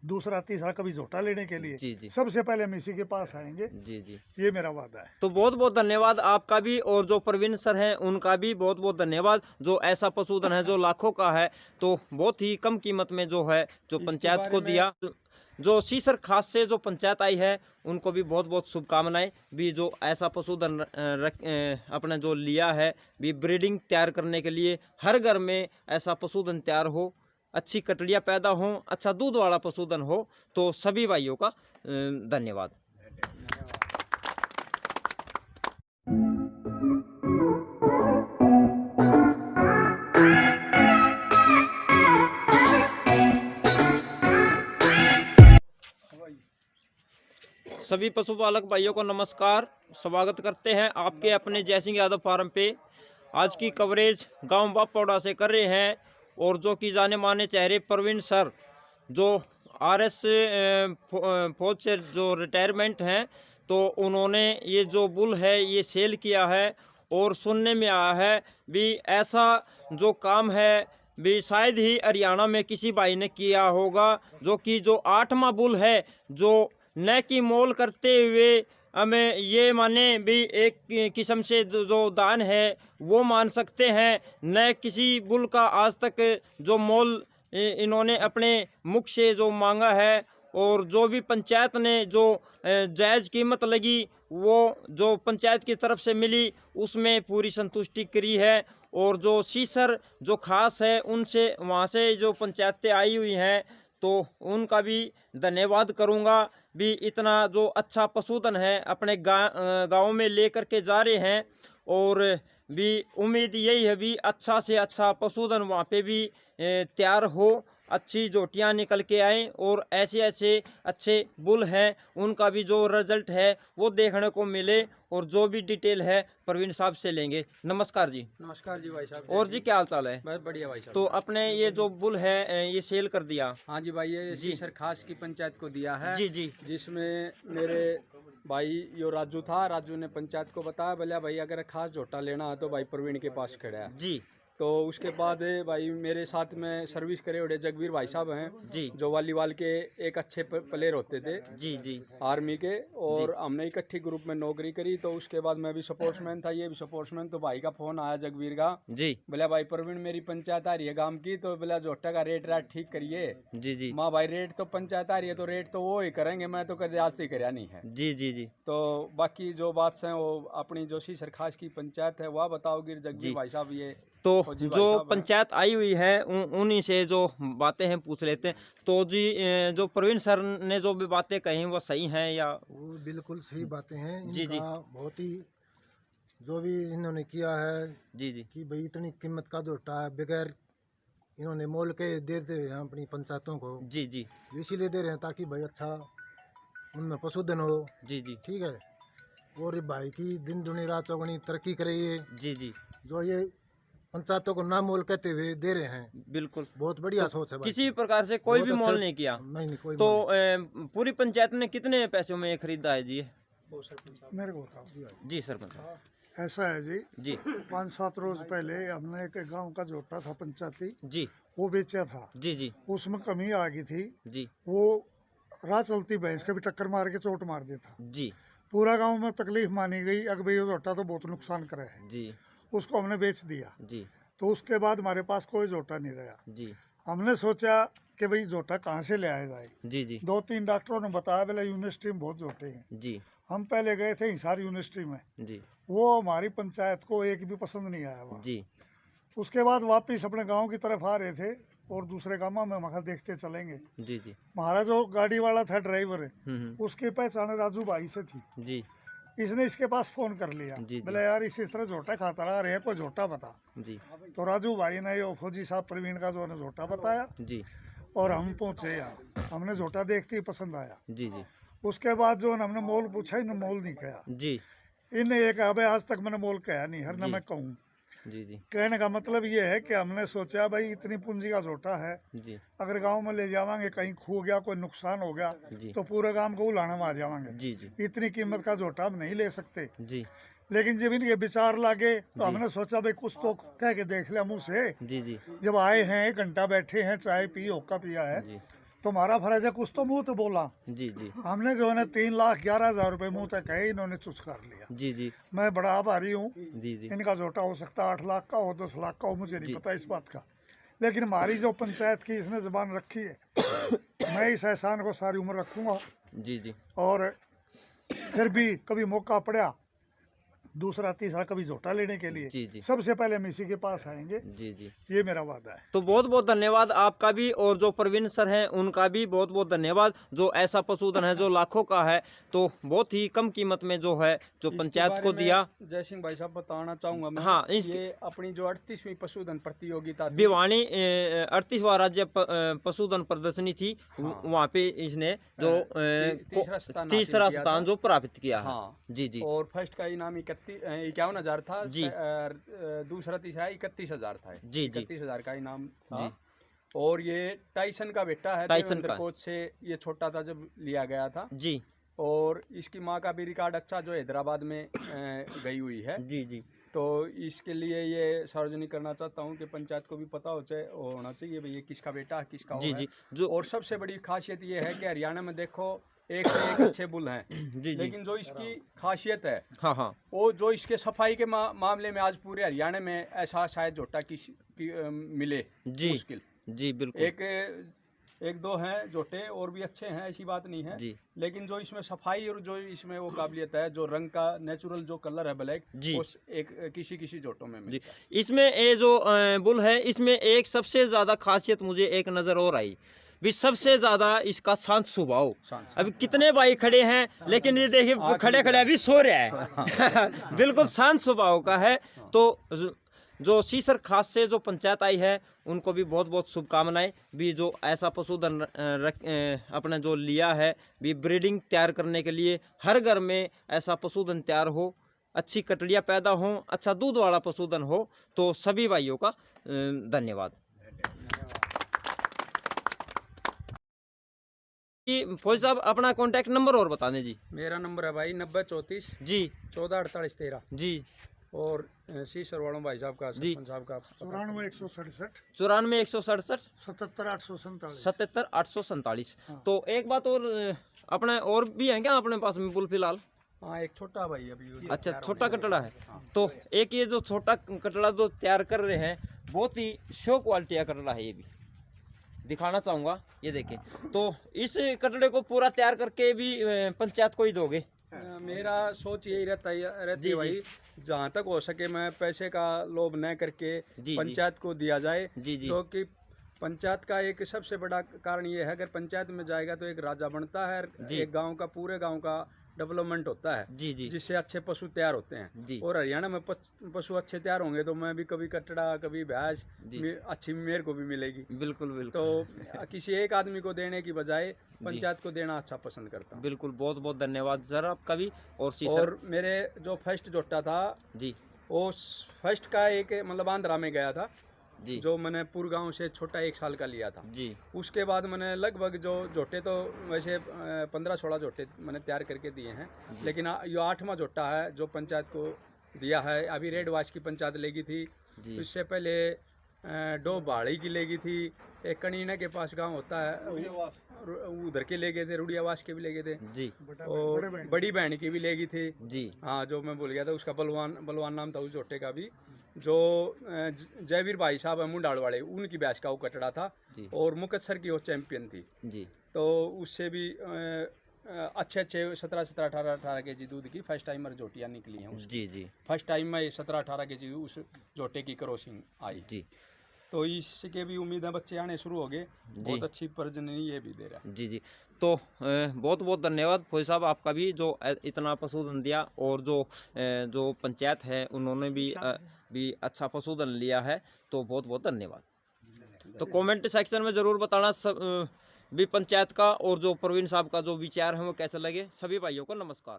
दूसरा तीसरा कभी झोटा लेने के लिए। जी जी सबसे पहले हम इसी के पास आएंगे, जी जी। ये मेरा वादा है। तो बहुत बहुत धन्यवाद आपका भी, और जो प्रवीण सर हैं उनका भी बहुत बहुत धन्यवाद। जो ऐसा पशुधन है जो लाखों का है, तो बहुत ही कम कीमत में जो है जो पंचायत को दिया। जो सीसर खास से जो पंचायत आई है उनको भी बहुत बहुत शुभकामनाएं भी। जो ऐसा पशुधन अपने जो लिया है भी, ब्रीडिंग तैयार करने के लिए हर घर में ऐसा पशुधन तैयार हो, अच्छी कटड़ियाँ पैदा हों, अच्छा दूध वाला पशुधन हो। तो सभी भाइयों का धन्यवाद। सभी पशुपालक भाइयों को नमस्कार, स्वागत करते हैं आपके अपने जयसिंह यादव फार्म पे। आज की कवरेज गांव बापौड़ा से कर रहे हैं, और जो कि जाने माने चेहरे प्रवीण सर, जो आरएस फौज से जो रिटायरमेंट हैं, तो उन्होंने ये जो बुल है ये सेल किया है। और सुनने में आया है भी ऐसा जो काम है भी शायद ही हरियाणा में किसी भाई ने किया होगा, जो कि जो 8वां बुल है, जो न कि मोल करते हुए हमें ये माने भी एक किस्म से जो दान है वो मान सकते हैं, न किसी बुल का आज तक जो मोल इन्होंने अपने मुख से जो मांगा है। और जो भी पंचायत ने जो जायज़ कीमत लगी वो जो पंचायत की तरफ से मिली उसमें पूरी संतुष्टि करी है। और जो सीसर जो खास है उनसे वहाँ से जो पंचायतें आई हुई हैं, तो उनका भी धन्यवाद करूँगा भी। इतना जो अच्छा पशुधन है अपने गाँव में लेकर के जा रहे हैं, और भी उम्मीद यही है भी अच्छा से अच्छा पशुधन वहाँ पे भी तैयार हो, अच्छी जोटियाँ निकल के आएँ, और ऐसे ऐसे अच्छे बुल हैं उनका भी जो रिजल्ट है वो देखने को मिले। और जो भी डिटेल है प्रवीण साहब से लेंगे। नमस्कार जी। नमस्कार जी भाई साहब। और जी क्या हाल चाल है? बस बढ़िया भाई साहब। तो अपने ये जो बुल है ये सेल कर दिया? हाँ जी भाई, ये जी सीसर खास की पंचायत को दिया है। जी जी जिसमें मेरे भाई यो राजू था, राजू ने पंचायत को बताया, बोला भाई अगर खास झोटा लेना है तो भाई प्रवीण के पास खड़ा है जी। तो उसके बाद भाई मेरे साथ में सर्विस करे हुए जगवीर भाई साहब हैं जी जो वॉलीबॉल के एक अच्छे प्लेयर होते थे जी जी आर्मी के, और हमने इकट्ठी ग्रुप में नौकरी करी। तो उसके बाद मैं भी स्पोर्ट्समैन था, ये भी स्पोर्ट्समैन। तो भाई का फोन आया जगवीर का, जी बोला भाई प्रवीण मेरी पंचायत आ रही है गांव की, तो बोला झोटा का रेट राट ठीक करिए। जी जी माँ भाई रेट तो पंचायत आ रही है तो रेट तो वो ही करेंगे, मैं तो कभी आज तक कराया नहीं है। जी जी जी। तो बाकी जो बात है वो अपनी जो सीसर खास की पंचायत है वह बताओगे जगजीत भाई साहब। ये तो फौजी भाई जो साहब हैं। पंचायत आई हुई है उन्हीं से जो बातें हैं पूछ लेते हैं। तो जी जो प्रवीण सर ने जो भी बातें कही वो सही हैं या? वो बिल्कुल सही बातें हैं। जी, जी। इनका बहुत ही जो भी इन्होंने किया है जी जी कि भाई इतनी कीमत का झोटा है बगैर इन्होंने मोल के दे रहे हैं अपनी पंचायतों को, जी जी इसीलिए दे रहे हैं ताकि भाई अच्छा उनमें पशुधन हो। जी जी ठीक है, और ये भाई की दिन दुनी रात चौगुनी तरक्की करे। ये जी जी जो ये पंचायतों को ना मोल कहते हुए दे रहे हैं, बिल्कुल बहुत बढ़िया तो सोच है भाई। किसी भी प्रकार से कोई बहुत भी मोल अच्छा- नहीं किया। नहीं नहीं कोई तो मोल नहीं। पूरी पंचायत ने कितने पैसों में ये खरीदा है जी? मेरे को बताओ। जी सरपंच साहब। ऐसा है जी, जी 5-7 रोज पहले हमने एक गांव का झोटा था पंचायती, जी वो बेचा था। जी जी उसमें कमी आ गई थी, जी वो राह चलती भैंस के भी टक्कर मार के चोट मार देता। जी पूरा गांव में तकलीफ मानी गई, अगर भाई ये झोटा तो बहुत नुकसान करे है, जी उसको हमने बेच दिया। जी तो उसके बाद हमारे पास कोई झोटा नहीं रहा। जी हमने सोचा कि भाई झोटा कहाँ से ले आया जाए। जी जी 2-3 डॉक्टरों ने बताया बोला यूनिवर्सिटी में बहुत झोटे हैं। जी हम पहले गए थे हिसार यूनिवर्सिटी में, जी वो हमारी पंचायत को एक भी पसंद नहीं आया वहाँ। जी उसके बाद वापिस अपने गांव की तरफ आ रहे थे और दूसरे गांव में मखा देखते चलेंगे। जी जी हमारा जो गाड़ी वाला था ड्राइवर, हम्म। उसकी पहचान राजू भाई से थी। जी इसने इसके पास फोन कर लिया, जी, जी। बोला यार इसी तरह झोटा खाता रहा रहे कोई झोटा बता। जी तो राजू भाई ने ये फौजी साहब प्रवीण का जो है झोटा बताया, जी और हम पहुंचे यहाँ। हमने झोटा देखते ही पसंद आया। जी जी उसके बाद जो है हमने मोल पूछा, इन्हें मोल नहीं कहा। जी इन्हें ये कहा भाई आज तक मैंने मोल कहा नहीं, हर न जी। मैं कहूँ। जी जी कहने का मतलब ये है कि हमने सोचा भाई इतनी पूंजी का झोटा है, जी अगर गांव में ले जावांगे कहीं खो गया कोई नुकसान हो गया जी तो पूरे गांव को उलाने में आ जावांगे। जी जी इतनी कीमत का झोटा हम नहीं ले सकते। जी लेकिन जब इनके विचार लागे तो जी। हमने सोचा भाई कुछ तो कह के देख लिया मुँह से। जी जी जब आए हैं 1 घंटा बैठे हैं, चाय पी, होक्का पिया है, जी तुम्हारा फर्ज है कुछ तो मुंह तो बोला। जी जी हमने जो है ना 3,11,000 रुपए मुंह तक कहे, इन्होंने चुस कर लिया। जी जी मैं बड़ा आभारी हूँ। जी जी इनका झोटा हो सकता है 8 लाख का हो, 10 लाख का हो, मुझे नहीं जी। पता इस बात का, लेकिन हमारी जो पंचायत की इसने जुबान रखी है मैं इस एहसान को सारी उम्र रखूंगा। जी जी और फिर भी कभी मौका पड़ा दूसरा तीसरा कभी झोटा लेने के लिए, जी जी सबसे पहले हम इसी के पास आएंगे, जी जी। ये मेरा वादा है। तो बहुत बहुत धन्यवाद आपका भी, और जो प्रवीण सर हैं उनका भी बहुत बहुत धन्यवाद। जो ऐसा पशुधन है जो लाखों का है, तो बहुत ही कम कीमत में जो है जो इसके पंचायत बारे को में दिया। जय सिंह भाई साहब बताना चाहूंगा मैं। हाँ, ये अपनी जो 38वीं पशुधन प्रतियोगिता थी, भिवानी 38वां राज्य पशुधन प्रदर्शनी थी, हाँ। वहाँ पे इसने जो तीसरा स्थान तीसरा हासिल किया स्थान था। जो प्राप्त किया है। हाँ। जी जी और फर्स्ट का इनाम 51,000 था। जी। दूसरा तीसरा 31,000 था। जी जी 31,000 का इनाम था। जी। और ये टाइसन का बेटा है, टाइसन देवेंद्र का। कोच से ये छोटा था जब लिया गया था। जी और इसकी माँ का भी रिकॉर्ड अच्छा जो हैदराबाद में गई हुई है। जी जी तो इसके लिए ये सार्वजनिक करना चाहता हूँ कि पंचायत को भी पता होना चाहिए भाई ये किसका बेटा है, किसका जी वो जी है। जो और सबसे बड़ी खासियत ये है कि हरियाणा में देखो एक से एक अच्छे बुल हैं, जी जी लेकिन जो इसकी खासियत है हाँ हाँ वो जो इसके सफाई के मामले में आज पूरे हरियाणा में ऐसा शायद झोटा मिले जी मुश्किल। जी बिल्कुल एक दो हैं झोटे और भी अच्छे हैं, ऐसी बात नहीं है, जी लेकिन जो इसमें सफाई और जो इसमें वो काबिलियत है, जो रंग का नेचुरल जो कलर है ब्लैक, जी। उस एक किसी झोटों में जी। मिलता है। इसमें ये जो बुल है, इसमें एक सबसे ज्यादा खासियत मुझे एक नजर और आई भी, सबसे ज्यादा इसका शांत स्वभाव। शांत। अभी कितने भाई खड़े हैं, लेकिन ये देखिए खड़े खड़े अभी सो रहे हैं बिल्कुल शांत स्वभाव का है। तो जो सीसर खास से जो पंचायत आई है उनको भी बहुत बहुत शुभकामनाएं भी, जो ऐसा पशुधन अपने जो लिया है भी, ब्रीडिंग तैयार करने के लिए हर घर में ऐसा पशुधन तैयार हो, अच्छी कटड़ियाँ पैदा हो, अच्छा दूध वाला पशुधन हो। तो सभी भाइयों का धन्यवाद। फौज साहब अपना कॉन्टैक्ट नंबर और बता दें जी। मेरा नंबर है भाई 9034 जी 144813। जी और सीसर वालों भाई साहब का, जी। सरपंच साहब का 94,167 94,167 77,847 77,847। हाँ। तो एक बात और, अपने और भी हैं क्या अपने पास में बुल फिलहाल? हाँ, एक छोटा भाई अभी अच्छा, तैयार छोटा होने कटड़ा वाला है। हाँ। तो एक ये जो छोटा कटड़ा जो तैयार कर रहे हैं, बहुत ही शो क्वालिटी का कटड़ा है, ये भी दिखाना चाहूँगा, ये देखें। तो इस कटड़े को पूरा तैयार करके भी पंचायत को ही दोगे? मेरा सोच यही रहती जी, है भाई, जहाँ तक हो सके मैं पैसे का लोभ न करके जी। पंचायत को दिया जाए। जी जी क्योंकि पंचायत का एक सबसे बड़ा कारण ये है, अगर पंचायत में जाएगा तो एक राजा बनता है, जी। एक गांव का, पूरे गांव का डेवलपमेंट होता है, जी जी जिससे अच्छे पशु तैयार होते हैं। जी और हरियाणा में पशु अच्छे तैयार होंगे तो मैं भी कभी कटड़ा कभी भैंस जी। अच्छी मेरे को भी मिलेगी। बिल्कुल बिल्कुल। तो किसी एक आदमी को देने की बजाय पंचायत को देना अच्छा पसंद करता हूँ। बिल्कुल, बहुत बहुत धन्यवाद सर आपका भी। और सीसर और मेरे जो फर्स्ट जोटा था जी वो फर्स्ट का एक मतलब आंध्रा में गया था, जी जो मैंने पूर गांव से छोटा 1 साल का लिया था। जी उसके बाद मैंने लगभग जो जोटे तो वैसे 15-16 जोटे मैंने तैयार करके दिए हैं, लेकिन ये 8वां जोटा है जो पंचायत को दिया है। अभी रेड वाश की पंचायत लेगी थी, जी इससे पहले डो बाड़ी की लेगी थी, एक कनीना के पास गांव होता है उधर के ले गए थे, रुड़ियावास के भी ले गए थे, जी और बड़ी बहन की भी लेगी थी। जी हाँ, जो मैं भूल गया था उसका, बलवान नाम था उस जोटे का भी। जो जयवीर भाई साहब है मुंडाल वाले, उनकी बैच का वो कटड़ा था। जी और मुकत्सर की वो चैंपियन थी, जी तो उससे भी अच्छे 17-18 के जी दूध की फर्स्ट टाइमर जोटियाँ निकली हैं उसकी। जी जी फर्स्ट टाइम में 17-18 के जी उस जोटे की क्रॉसिंग आई। जी तो इसके भी उम्मीद है बच्चे आने शुरू हो गए, बहुत अच्छी प्रजननी ये भी दे रहा है। जी जी। तो बहुत बहुत धन्यवाद फौज साहब आपका भी, जो इतना पशुधन दिया, और जो पंचायत है उन्होंने भी अच्छा पशुधन लिया है। तो बहुत बहुत धन्यवाद। तो कमेंट सेक्शन में ज़रूर बताना भी पंचायत का और जो प्रवीण साहब का जो विचार है वो कैसे लगे। सभी भाइयों को नमस्कार।